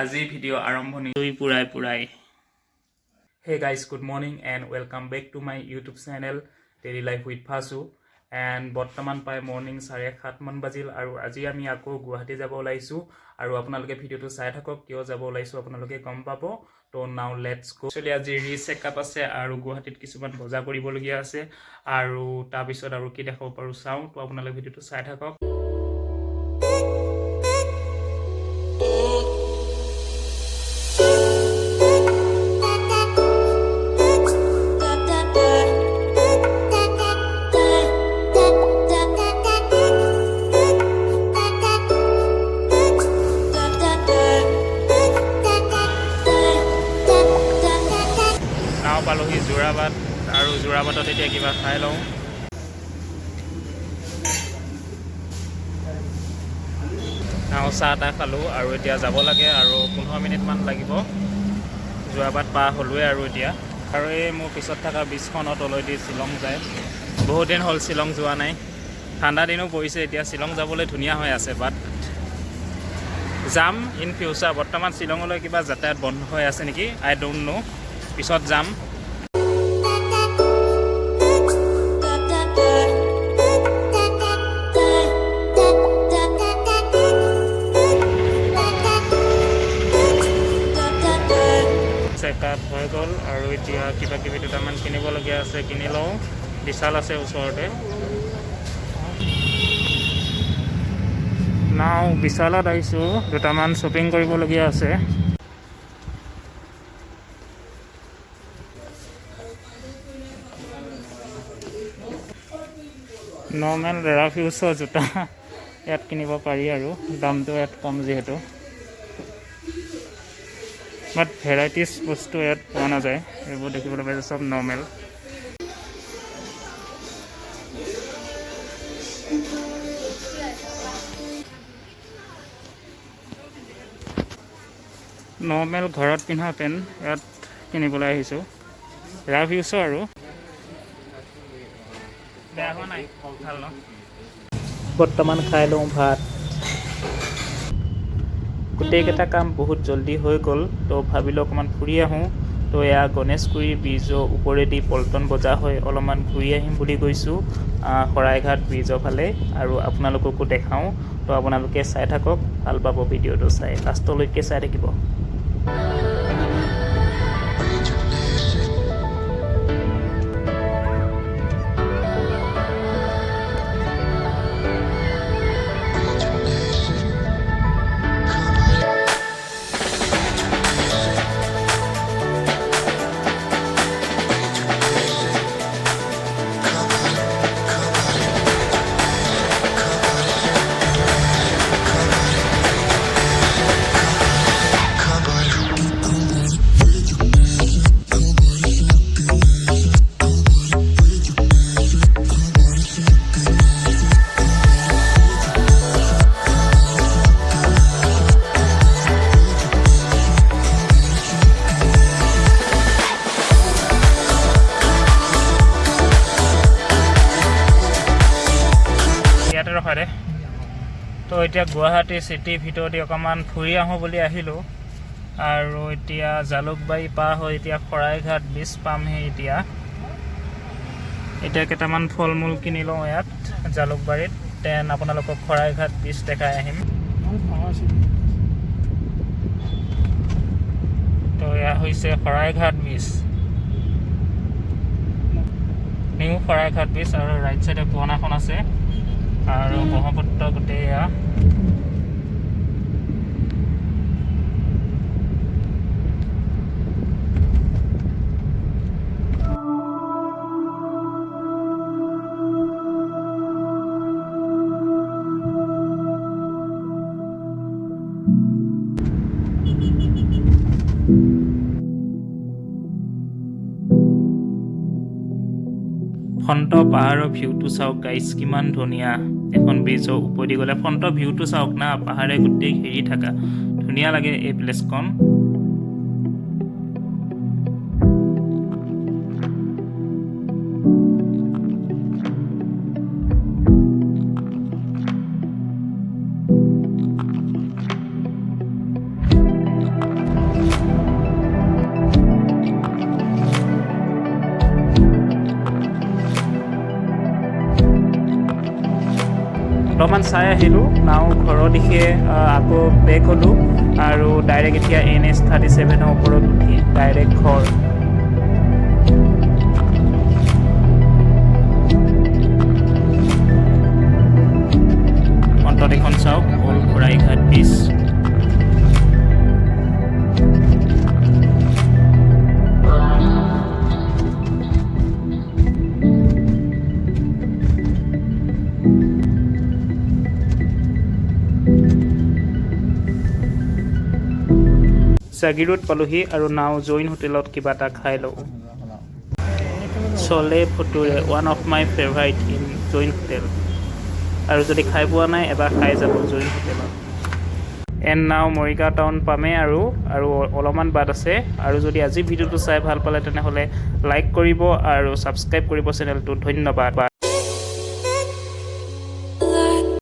আজি ভিডিও আৰম্ভণি পুৰাই Hey guys, good morning and welcome back to my YouTube channel Daily Life with Bhasu and বৰ্তমান পাই morning 7:30 মান বাজিল আৰু আজি আমি আকৌ গুৱাহাটী যাব ওলাইছো আৰু আপোনালোকে ভিডিওটো চাই থাকক কিয় যাব ওলাইছো আপোনালোকে গম পাব তো নাও লেটস গো চলি আজি ৰিচেকআপ আছে আৰু গুৱাহাটীত কিছুমান বজাৰ কৰিবলগীয়া আছে আৰু তাৰ পিছত আৰু কি দেখাব পাৰো চাও তো আপোনালোকে ভিডিওটো চাই থাকক পালোহি জোৰাবাদ আৰু জোৰাবাদত এতিয়া কিবা খাই লওঁ চাহ তাহ খালোঁ আৰু এতিয়া যাব লাগে আৰু 15 মিনিট মান লাগিব জোৰাবাদ পাৰ হ'লোৱে আৰু এতিয়া আৰু এই মোৰ পিছত থকা ব্ৰিজখনৰ তলেদি শ্বিলং যায় বহুত দিন হ'ল শ্বিলং যোৱা নাই ঠাণ্ডা দিনো পৰিছে এতিয়া শ্বিলং যাবলৈ ধুনীয়া হৈ আছে বাট যাম ইন ফিউচাৰ বৰ্তমান শ্বিলঙলৈ কিবা যাতায়াত বন্ধ হৈ আছে নেকি আই ডোণ্ট নো পিছত যাম চেকআপ হৈ গ'ল আৰু এতিয়া কিবা কিবি দুটামান কিনিবলগীয়া আছে কিনি লওঁ বিশাল আছে ওচৰতে নাও বিশালত আহিছোঁ দুটামান শ্বপিং কৰিবলগীয়া আছে নৰ্মেল ৰেফিউজৰ জোতা ইয়াত কিনিব পাৰি আৰু দামটো ইয়াত কম যিহেতু বাট ভেৰাইটিজ বস্তু ইয়াত পোৱা নাযায় এইবোৰ দেখিবলৈ পাইছে চব নৰ্মেল নৰ্মেল ঘৰত পিন্ধা পেণ্ট ইয়াত কিনিবলৈ আহিছোঁ ৰেফিউজৰ আৰু বেয়া হোৱা নাই ভাল ন বৰ্তমান খাই লওঁ ভাত গোটেইকেইটা কাম বহুত জলদি হৈ গ'ল তো ভাবিলোঁ অকণমান ফুৰি আহোঁ তো এয়া গণেশগুৰি ব্ৰিজৰ ওপৰেদি পল্টন বজাৰ হৈ অলপমান ঘূৰি আহিম বুলি গৈছোঁ শৰাইঘাট ব্ৰিজৰ ফালে আৰু আপোনালোককো দেখাওঁ তো আপোনালোকে চাই থাকক ভাল পাব ভিডিঅ'টো চাই লাষ্টলৈকে চাই থাকিব তো এতিয়া গুৱাহাটী চিটিৰ ভিতৰতে অকণমান ফুৰি আহোঁ বুলি আহিলোঁ আৰু এতিয়া জালুকবাৰী পাৰ হৈ এতিয়া শৰাইঘাট ব্ৰিজ পামহি এতিয়া কেইটামান ফল মূল কিনি লওঁ ইয়াত জালুকবাৰীত দেন আপোনালোকক শৰাইঘাট ব্ৰিজ দেখাই আহিম তো এয়া হৈছে Saraighat bridge new Saraighat bridge আৰু ৰাইট চাইডে পুৰণাখন আছে আৰু ব্ৰহ্মপুত্ৰ গোটেই এয়া ফ্ৰণ্টৰ পাহাৰৰ ভিউটো চাওক গাইজ কিমান ধুনীয়া এখন ব্ৰিজৰ ওপৰেদি গ'লে ফ্ৰণ্টৰ ভিউটো চাওক না পাহাৰে গোটেই ঘেৰি থকা ধুনীয়া লাগে এই প্লেচখন অলপমান চাই আহিলোঁ নাও ঘৰৰ দিশে আকৌ বেক হ'লোঁ আৰু ডাইৰেক্ট এতিয়া NH 37ৰ ওপৰত উঠি ডাইৰেক্ট ঘৰ অন্তত এখন চাওক হ'ল ঘৰাইঘাট ব্ৰিজ জাগিৰোড পালোহি আৰু নাও জৈন হোটেলত কিবা এটা খাই লওঁ চলে ফটোৰে one of my favourite in Jain hotel আৰু যদি খাই পোৱা নাই এবাৰ খাই যাব জৈন হোটেলত এণ্ড নাও মৰিগাঁও টাউন পামেই আৰু অলপমান বাট আছে আৰু যদি আজি ভিডিঅ'টো চাই ভাল পালে তেনেহ'লে লাইক কৰিব আৰু ছাবস্ক্ৰাইব কৰিব চেনেলটো ধন্যবাদ